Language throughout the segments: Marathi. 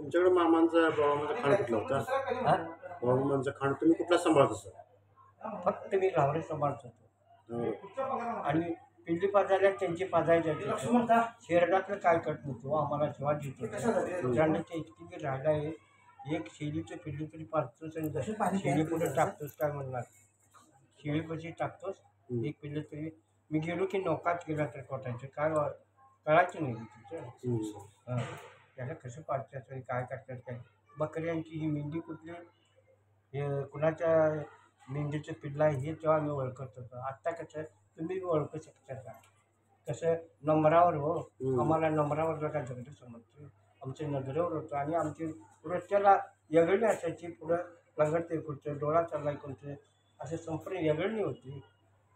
तुमच्याकडे मामांचा बाळूमामाचा खाण कुठला होता? हा बाळूमामांचा खाण तुम्ही कुठला सांभाळत असा? फक्त मी लावरे सांभाळत होतो हो. आणि पिल्ली पाजायला त्यांची पाजायची शेरडातलं काय कट नव्हतो आम्हाला जेव्हा देतो उद्यानाच्या इतकी की राहिला आहे एक शेळीचं पिल्ली तरी पाचतोच आणि शेळी पुढे टाकतोस काय म्हणणार शेळीपाशी टाकतोस एक पिल्लं तरी मी गेलो की नौकाच गेला तर कोटायचं काय कळायचं नाही तिचं हां त्याला कसं पाडतात आणि काय करतात काय बकऱ्यांची ही मेंढी कुठली हे कुणाच्या मेंढीचं पिल्लं आहे हे तेव्हा मी ओळखत होतो आत्ता कसं तुम्ही ओळखू शकता का कसं नंबरावर हो आम्हाला नंबरावर जगा जगलं समजतं आमच्या नजरेवर होतं आणि आमची रोजच्याला वेगळी असायची पुढं लगडते कुठचं डोळा चाललाय कोणतं असं संपूर्ण वेगळी होती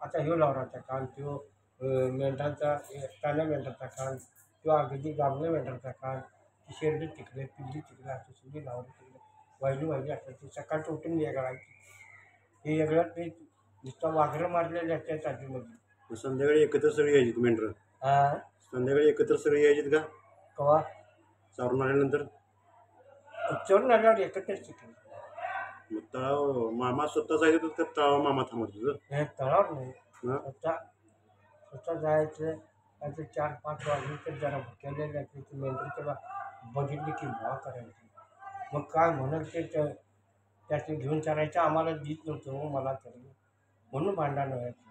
आता ह्यो लावराचा कान तो मेंढराचा कान्या मेंढराचा कान तो अगदी गाभणे मेंढराचा कान ती शेरडी तिकडे पिल्ली तिकडे असं सगळी लावली तिकडे वाहिली असायची सकाळचं उठून वेगळायची हे वेगळं ते नुसतं वाघरं मारलेले असतात आधीमध्ये मग संध्याकाळी एकत्र सगळी यायची मेंढरं? हां संध्याकाळी एकत्र सगळी यायचीत का कवा चारून आल्यानंतर? चोरून आल्यावर एकत्रच शिकले मग तळाव मामा स्वतः जायचं तर तळाव मामा थांबत होतं? हे तळावर नाही हां. स्वतः जायचं आणि 4-5 वाजले तर जरा भुकेलेले असले की मेंढरीच्याला बघितली की भाव करायची मग काय म्हणत ते त्याचे घेऊन चालायचं आम्हाला देत नव्हतं मला तरी म्हणून भांडण व्हायचं